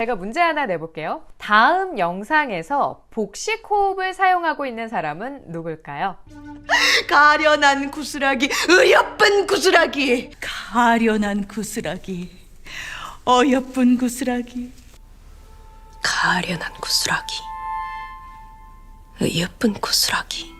제가 문제 하나 내볼게요. 다음 영상에서 복식 호흡을 사용하고 있는 사람은 누굴까요? 가련한 구스라기, 어여쁜 구스라기. 가련한 구스라기, 어여쁜 구스라기. 가련한 구스라기, 어여쁜 구스라기.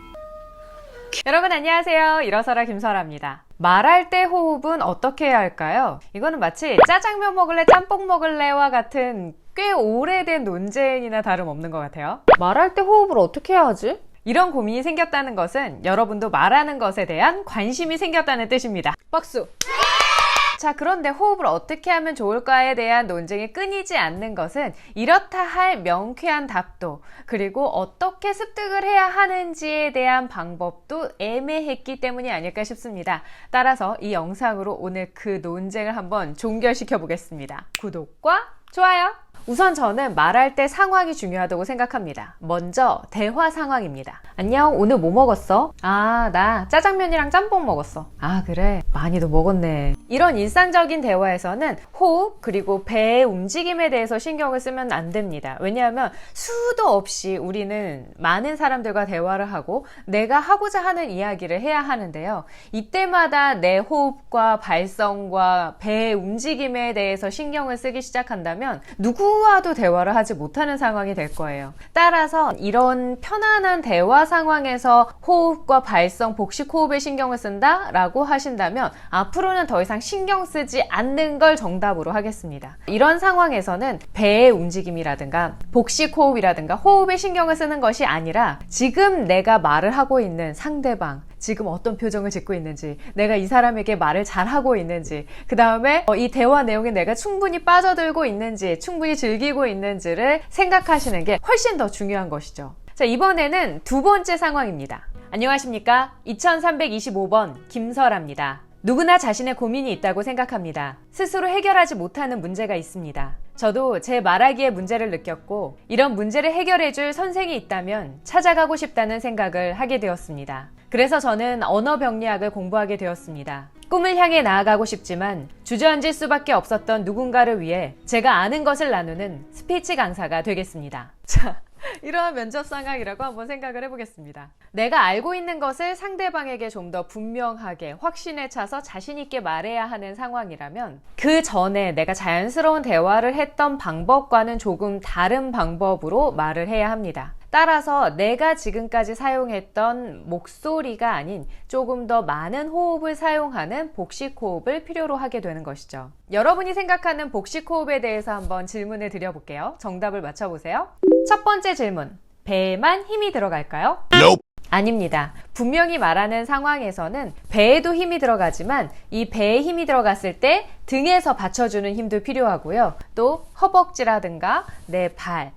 여러분 안녕하세요. 일어서라 김설아입니다. 말할 때 호흡은 어떻게 해야 할까요? 이거는 마치 짜장면 먹을래, 짬뽕 먹을래와 같은 꽤 오래된 논쟁이나 다름없는 것 같아요. 말할 때 호흡을 어떻게 해야 하지? 이런 고민이 생겼다는 것은 여러분도 말하는 것에 대한 관심이 생겼다는 뜻입니다. 박수! 자, 그런데 호흡을 어떻게 하면 좋을까에 대한 논쟁이 끊이지 않는 것은 이렇다 할 명쾌한 답도, 그리고 어떻게 습득을 해야 하는지에 대한 방법도 애매했기 때문이 아닐까 싶습니다. 따라서 이 영상으로 오늘 그 논쟁을 한번 종결시켜 보겠습니다. 구독과 좋아요! 우선 저는 말할 때 상황이 중요하다고 생각합니다. 먼저 대화 상황입니다. 안녕, 오늘 뭐 먹었어? 아, 나 짜장면이랑 짬뽕 먹었어. 아, 그래? 많이도 먹었네. 이런 일상적인 대화에서는 호흡 그리고 배의 움직임에 대해서 신경을 쓰면 안 됩니다. 왜냐하면 수도 없이 우리는 많은 사람들과 대화를 하고 내가 하고자 하는 이야기를 해야 하는데요. 이때마다 내 호흡과 발성과 배의 움직임에 대해서 신경을 쓰기 시작한다면 누구와도 대화를 하지 못하는 상황이 될 거예요. 따라서 이런 편안한 대화 상황에서 호흡과 발성, 복식 호흡에 신경을 쓴다 라고 하신다면 앞으로는 더 이상 신경 쓰지 않는 걸 정답으로 하겠습니다. 이런 상황에서는 배의 움직임이라든가 복식 호흡이라든가 호흡에 신경을 쓰는 것이 아니라 지금 내가 말을 하고 있는 상대방, 지금 어떤 표정을 짓고 있는지, 내가 이 사람에게 말을 잘하고 있는지, 그 다음에 이 대화 내용에 내가 충분히 빠져들고 있는지, 충분히 즐기고 있는지를 생각하시는 게 훨씬 더 중요한 것이죠. 자, 이번에는 두 번째 상황입니다. 안녕하십니까? 2325번 김설아입니다. 누구나 자신의 고민이 있다고 생각합니다. 스스로 해결하지 못하는 문제가 있습니다. 저도 제 말하기에 문제를 느꼈고 이런 문제를 해결해줄 선생이 있다면 찾아가고 싶다는 생각을 하게 되었습니다. 그래서 저는 언어병리학을 공부하게 되었습니다. 꿈을 향해 나아가고 싶지만 주저앉을 수밖에 없었던 누군가를 위해 제가 아는 것을 나누는 스피치 강사가 되겠습니다. 자, 이러한 면접 상황이라고 한번 생각을 해보겠습니다. 내가 알고 있는 것을 상대방에게 좀 더 분명하게 확신에 차서 자신 있게 말해야 하는 상황이라면 그 전에 내가 자연스러운 대화를 했던 방법과는 조금 다른 방법으로 말을 해야 합니다. 따라서 내가 지금까지 사용했던 목소리가 아닌 조금 더 많은 호흡을 사용하는 복식 호흡을 필요로 하게 되는 것이죠. 여러분이 생각하는 복식 호흡에 대해서 한번 질문을 드려볼게요. 정답을 맞춰보세요. 첫 번째 질문. 배에만 힘이 들어갈까요? Nope. 아닙니다. 분명히 말하는 상황에서는 배에도 힘이 들어가지만 이 배에 힘이 들어갔을 때 등에서 받쳐주는 힘도 필요하고요. 또 허벅지라든가 내 발,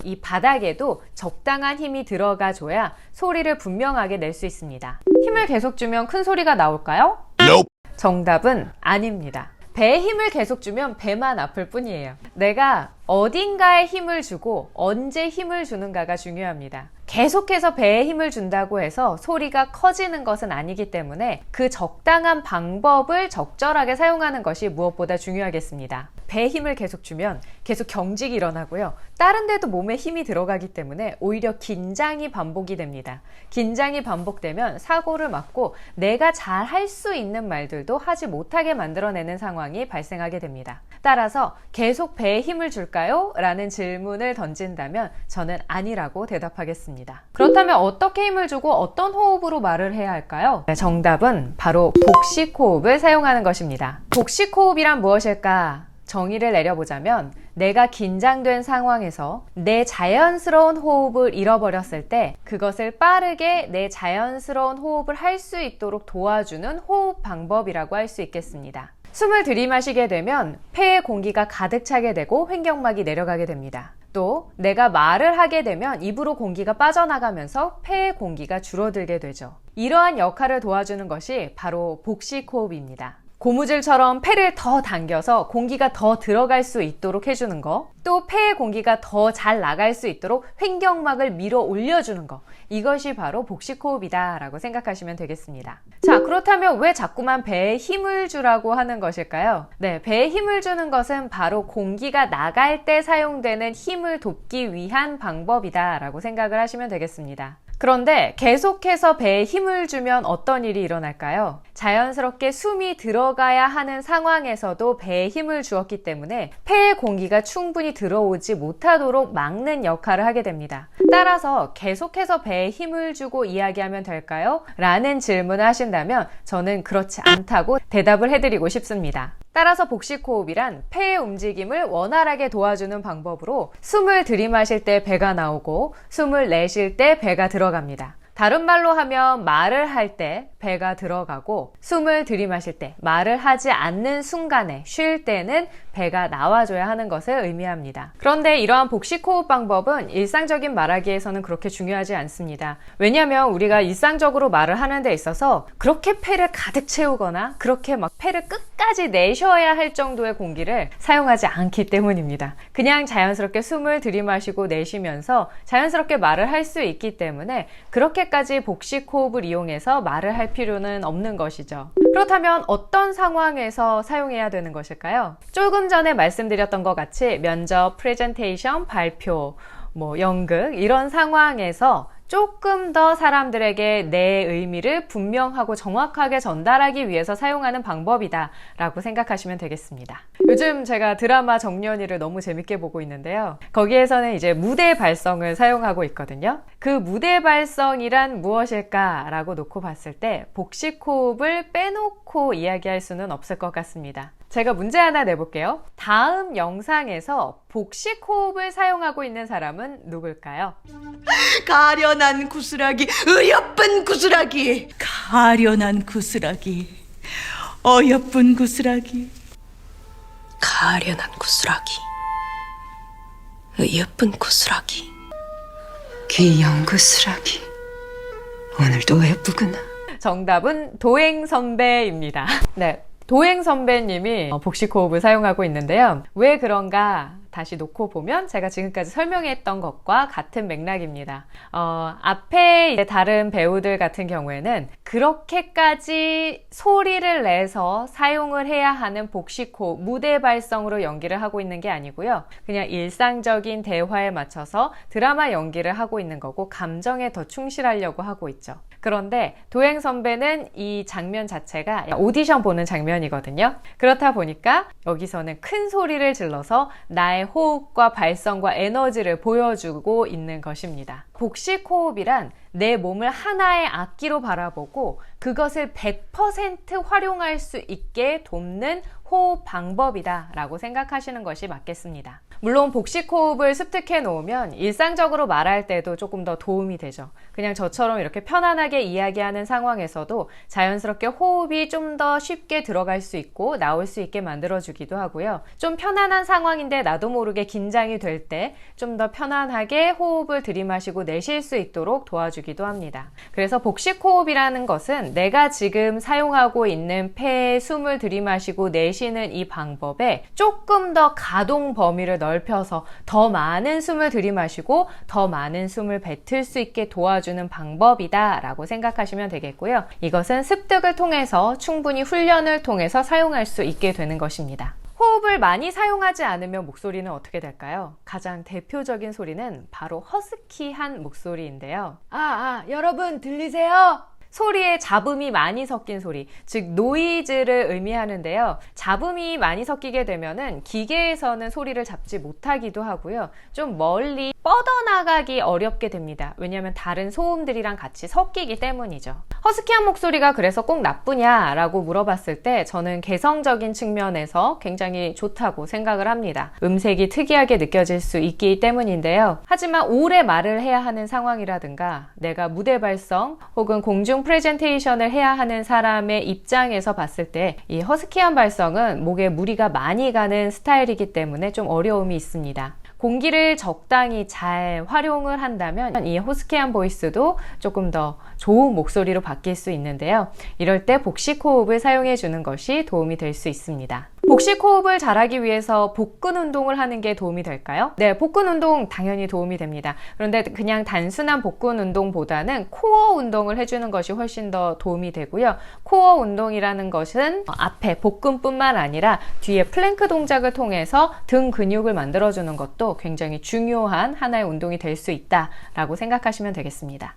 이 바닥에도 적당한 힘이 들어가줘야 소리를 분명하게 낼 수 있습니다. 힘을 계속 주면 큰 소리가 나올까요? Nope. 정답은 아닙니다. 배에 힘을 계속 주면 배만 아플 뿐이에요. 내가 어딘가에 힘을 주고 언제 힘을 주는가가 중요합니다. 계속해서 배에 힘을 준다고 해서 소리가 커지는 것은 아니기 때문에 그 적당한 방법을 적절하게 사용하는 것이 무엇보다 중요하겠습니다. 배에 힘을 계속 주면 계속 경직이 일어나고요. 다른 데도 몸에 힘이 들어가기 때문에 오히려 긴장이 반복이 됩니다. 긴장이 반복되면 사고를 막고 내가 잘 할 수 있는 말들도 하지 못하게 만들어내는 상황이 발생하게 됩니다. 따라서 계속 배에 힘을 줄까요? 라는 질문을 던진다면 저는 아니라고 대답하겠습니다. 그렇다면 어떻게 힘을 주고 어떤 호흡으로 말을 해야 할까요? 네, 정답은 바로 복식 호흡을 사용하는 것입니다. 복식 호흡이란 무엇일까? 정의를 내려보자면 내가 긴장된 상황에서 내 자연스러운 호흡을 잃어버렸을 때 그것을 빠르게 내 자연스러운 호흡을 할 수 있도록 도와주는 호흡 방법이라고 할 수 있겠습니다. 숨을 들이마시게 되면 폐에 공기가 가득 차게 되고 횡격막이 내려가게 됩니다. 또 내가 말을 하게 되면 입으로 공기가 빠져나가면서 폐의 공기가 줄어들게 되죠. 이러한 역할을 도와주는 것이 바로 복식 호흡입니다. 고무줄처럼 폐를 더 당겨서 공기가 더 들어갈 수 있도록 해주는 거, 또 폐의 공기가 더 잘 나갈 수 있도록 횡격막을 밀어 올려주는 거, 이것이 바로 복식 호흡이다 라고 생각하시면 되겠습니다. 자, 그렇다면 왜 자꾸만 배에 힘을 주라고 하는 것일까요? 네, 배에 힘을 주는 것은 바로 공기가 나갈 때 사용되는 힘을 돕기 위한 방법이다 라고 생각을 하시면 되겠습니다. 그런데 계속해서 배에 힘을 주면 어떤 일이 일어날까요? 자연스럽게 숨이 들어가야 하는 상황에서도 배에 힘을 주었기 때문에 폐에 공기가 충분히 들어오지 못하도록 막는 역할을 하게 됩니다. 따라서 계속해서 배에 힘을 주고 이야기하면 될까요? 라는 질문을 하신다면 저는 그렇지 않다고 대답을 해드리고 싶습니다. 따라서 복식호흡이란 폐의 움직임을 원활하게 도와주는 방법으로 숨을 들이마실 때 배가 나오고 숨을 내쉴 때 배가 들어갑니다. 다른 말로 하면 말을 할 때 배가 들어가고 숨을 들이마실 때 말을 하지 않는 순간에 쉴 때는 배가 나와줘야 하는 것을 의미합니다. 그런데 이러한 복식호흡 방법은 일상적인 말하기에서는 그렇게 중요하지 않습니다. 왜냐하면 우리가 일상적으로 말을 하는 데 있어서 그렇게 폐를 가득 채우거나 그렇게 막 폐를 끝까지 내쉬어야 할 정도의 공기를 사용하지 않기 때문입니다. 그냥 자연스럽게 숨을 들이마시고 내쉬면서 자연스럽게 말을 할 수 있기 때문에 그렇게까지 복식호흡을 이용해서 말을 할 필요는 없는 것이죠. 그렇다면 어떤 상황에서 사용해야 되는 것일까요? 조금 전에 말씀드렸던 것 같이 면접, 프레젠테이션, 발표, 연극 이런 상황에서 조금 더 사람들에게 내 의미를 분명하고 정확하게 전달하기 위해서 사용하는 방법이다 라고 생각하시면 되겠습니다. 요즘 제가 드라마 정년이를 너무 재밌게 보고 있는데요. 거기에서는 이제 무대 발성을 사용하고 있거든요. 그 무대 발성이란 무엇일까 라고 놓고 봤을 때 복식호흡을 빼놓고 이야기할 수는 없을 것 같습니다. 제가 문제 하나 내볼게요. 다음 영상에서 복식호흡을 사용하고 있는 사람은 누굴까요? 가련한 구스라기, 어여쁜 구스라기. 가련한 구스라기, 어여쁜 구스라기. 가련한 구스라기, 예쁜 구스라기, 귀여운 구스라기. 오늘도 예쁘구나. 정답은 도행 선배입니다. 네. 도행 선배님이 복식호흡을 사용하고 있는데요. 왜 그런가 다시 놓고 보면 제가 지금까지 설명했던 것과 같은 맥락입니다. 앞에 이제 다른 배우들 같은 경우에는 그렇게까지 소리를 내서 사용을 해야 하는 복식호흡, 무대 발성으로 연기를 하고 있는 게 아니고요. 그냥 일상적인 대화에 맞춰서 드라마 연기를 하고 있는 거고 감정에 더 충실하려고 하고 있죠. 그런데 도행 선배는 이 장면 자체가 오디션 보는 장면이거든요. 그렇다 보니까 여기서는 큰 소리를 질러서 나의 호흡과 발성과 에너지를 보여주고 있는 것입니다. 복식호흡이란 내 몸을 하나의 악기로 바라보고 그것을 100% 활용할 수 있게 돕는 호흡 방법이다 라고 생각하시는 것이 맞겠습니다. 물론 복식호흡을 습득해 놓으면 일상적으로 말할 때도 조금 더 도움이 되죠. 그냥 저처럼 이렇게 편안하게 이야기하는 상황에서도 자연스럽게 호흡이 좀 더 쉽게 들어갈 수 있고 나올 수 있게 만들어주기도 하고요. 좀 편안한 상황인데 나도 모르게 긴장이 될 때 좀 더 편안하게 호흡을 들이마시고 내쉴 수 있도록 도와주기도 합니다. 그래서 복식호흡이라는 것은 내가 지금 사용하고 있는 폐에 숨을 들이마시고 내쉬는 이 방법에 조금 더 가동 범위를 넓혀서 더 많은 숨을 들이마시고 더 많은 숨을 뱉을 수 있게 도와주는 방법이다 라고 생각하시면 되겠고요. 이것은 습득을 통해서 충분히 훈련을 통해서 사용할 수 있게 되는 것입니다. 호흡을 많이 사용하지 않으면 목소리는 어떻게 될까요? 가장 대표적인 소리는 바로 허스키한 목소리인데요. 여러분 들리세요? 소리에 잡음이 많이 섞인 소리, 즉 노이즈를 의미하는데요. 잡음이 많이 섞이게 되면은 기계에서는 소리를 잡지 못하기도 하고요. 좀 멀리 뻗어나가기 어렵게 됩니다. 왜냐하면 다른 소음들이랑 같이 섞이기 때문이죠. 허스키한 목소리가 그래서 꼭 나쁘냐라고 물어봤을 때 저는 개성적인 측면에서 굉장히 좋다고 생각을 합니다. 음색이 특이하게 느껴질 수 있기 때문인데요. 하지만 오래 말을 해야 하는 상황이라든가 내가 무대 발성 혹은 공중 프레젠테이션을 해야 하는 사람의 입장에서 봤을 때 이 허스키한 발성은 목에 무리가 많이 가는 스타일이기 때문에 좀 어려움이 있습니다. 공기를 적당히 잘 활용을 한다면 이 허스키한 보이스도 조금 더 좋은 목소리로 바뀔 수 있는데요. 이럴 때 복식호흡을 사용해 주는 것이 도움이 될 수 있습니다. 복식 호흡을 잘하기 위해서 복근 운동을 하는 게 도움이 될까요? 네, 복근 운동 당연히 도움이 됩니다. 그런데 그냥 단순한 복근 운동보다는 코어 운동을 해주는 것이 훨씬 더 도움이 되고요. 코어 운동이라는 것은 앞에 복근뿐만 아니라 뒤에 플랭크 동작을 통해서 등 근육을 만들어주는 것도 굉장히 중요한 하나의 운동이 될 수 있다라고 생각하시면 되겠습니다.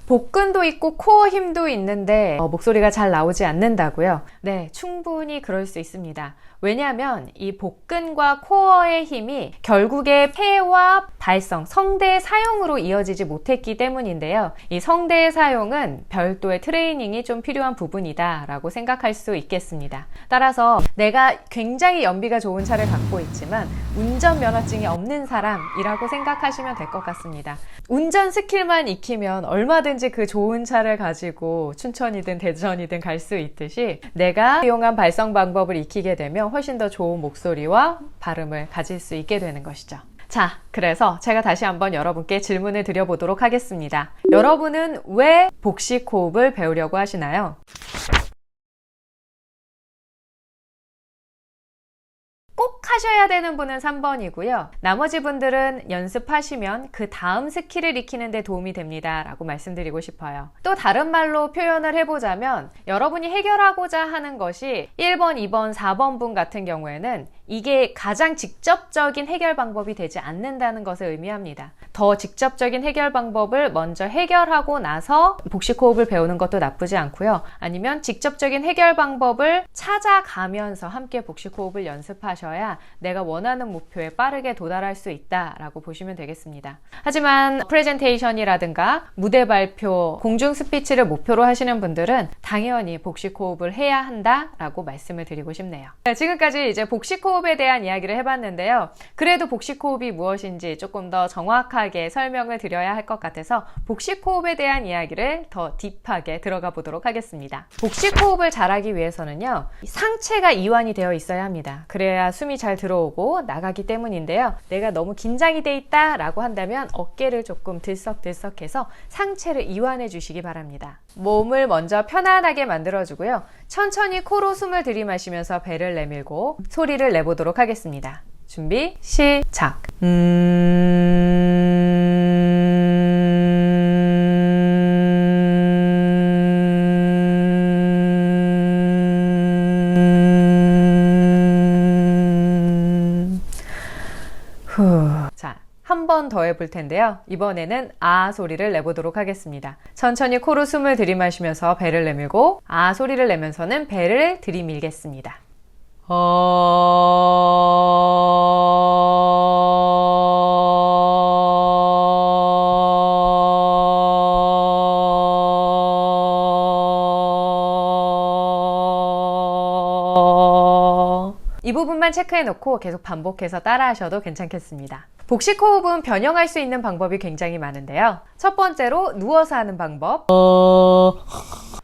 복근도 있고 코어 힘도 있는데 목소리가 잘 나오지 않는다고요? 네, 충분히 그럴 수 있습니다. 왜냐하면 이 복근과 코어의 힘이 결국에 폐와 발성, 성대의 사용으로 이어지지 못했기 때문인데요. 이 성대의 사용은 별도의 트레이닝이 좀 필요한 부분이다 라고 생각할 수 있겠습니다. 따라서 내가 굉장히 연비가 좋은 차를 갖고 있지만 운전면허증이 없는 사람이라고 생각하시면 될 것 같습니다. 운전 스킬만 익히면 얼마든지 그 좋은 차를 가지고 춘천이든 대전이든 갈 수 있듯이 내가 이용한 발성 방법을 익히게 되면 훨씬 더 좋은 목소리와 발음을 가질 수 있게 되는 것이죠. 자, 그래서 제가 다시 한번 여러분께 질문을 드려보도록 하겠습니다. 여러분은 왜 복식 호흡을 배우려고 하시나요? 꼭 하셔야 되는 분은 3번이고요. 나머지 분들은 연습하시면 그 다음 스킬을 익히는 데 도움이 됩니다 라고 말씀드리고 싶어요. 또 다른 말로 표현을 해보자면 여러분이 해결하고자 하는 것이 1번, 2번, 4번 분 같은 경우에는 이게 가장 직접적인 해결 방법이 되지 않는다는 것을 의미합니다. 더 직접적인 해결 방법을 먼저 해결하고 나서 복식 호흡을 배우는 것도 나쁘지 않고요. 아니면 직접적인 해결 방법을 찾아가면서 함께 복식 호흡을 연습하셔야 내가 원하는 목표에 빠르게 도달할 수 있다라고 보시면 되겠습니다. 하지만 프레젠테이션이라든가 무대 발표, 공중 스피치를 목표로 하시는 분들은 당연히 복식 호흡을 해야 한다라고 말씀을 드리고 싶네요. 지금까지 이제 복식 호흡에 대한 이야기를 해봤는데요. 그래도 복식 호흡이 무엇인지 조금 더 정확하게 설명을 드려야 할 것 같아서 복식 호흡에 대한 이야기를 더 딥하게 들어가 보도록 하겠습니다. 복식 호흡을 잘하기 위해서는요, 상체가 이완이 되어 있어야 합니다. 그래야 숨이 잘 들어오고 나가기 때문인데요. 내가 너무 긴장이 돼 있다 라고 한다면 어깨를 조금 들썩들썩해서 상체를 이완해 주시기 바랍니다. 몸을 먼저 편안하게 만들어주고요. 천천히 코로 숨을 들이마시면서 배를 내밀고 소리를 내보도록 하겠습니다. 준비, 시작! 자, 한 번 더 해볼 텐데요. 이번에는 아 소리를 내보도록 하겠습니다. 천천히 코로 숨을 들이마시면서 배를 내밀고 아 소리를 내면서는 배를 들이밀겠습니다. 이 부분만 체크해 놓고 계속 반복해서 따라 하셔도 괜찮겠습니다. 복식 호흡은 변형할 수 있는 방법이 굉장히 많은데요. 첫 번째로 누워서 하는 방법,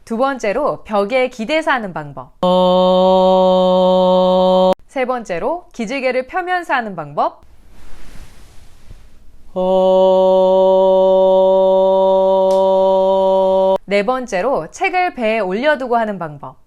두 번째로 벽에 기대서 하는 방법, 세 번째로 기지개를 펴면서 하는 방법, 네 번째로 책을 배에 올려두고 하는 방법,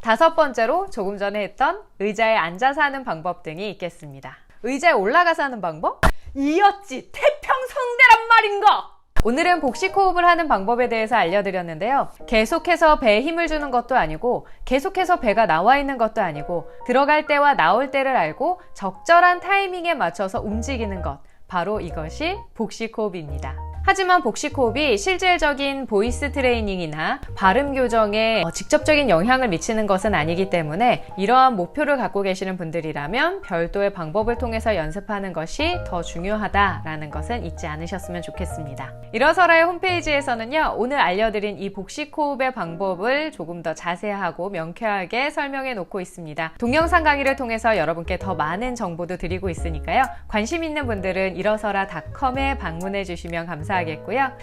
다섯 번째로 조금 전에 했던 의자에 앉아서 하는 방법 등이 있겠습니다. 의자에 올라가서 하는 방법? 이었지! 태평성대란 말인가! 오늘은 복식 호흡을 하는 방법에 대해서 알려드렸는데요. 계속해서 배에 힘을 주는 것도 아니고 계속해서 배가 나와 있는 것도 아니고 들어갈 때와 나올 때를 알고 적절한 타이밍에 맞춰서 움직이는 것, 바로 이것이 복식 호흡입니다. 하지만 복식 호흡이 실질적인 보이스 트레이닝이나 발음 교정에 직접적인 영향을 미치는 것은 아니기 때문에 이러한 목표를 갖고 계시는 분들이라면 별도의 방법을 통해서 연습하는 것이 더 중요하다라는 것은 잊지 않으셨으면 좋겠습니다. 일어서라의 홈페이지에서는요, 오늘 알려드린 이 복식 호흡의 방법을 조금 더 자세하고 명쾌하게 설명해 놓고 있습니다. 동영상 강의를 통해서 여러분께 더 많은 정보도 드리고 있으니까요. 관심 있는 분들은 일어서라.com에 방문해 주시면 감사하겠습니다.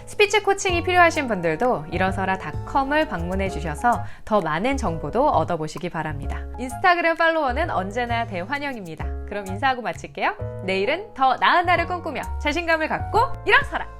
스피치 코칭이 필요하신 분들도 일어서라.com을 방문해 주셔서 더 많은 정보도 얻어보시기 바랍니다. 인스타그램 팔로워는 언제나 대환영입니다. 그럼 인사하고 마칠게요. 내일은 더 나은 날을 꿈꾸며 자신감을 갖고 일어서라!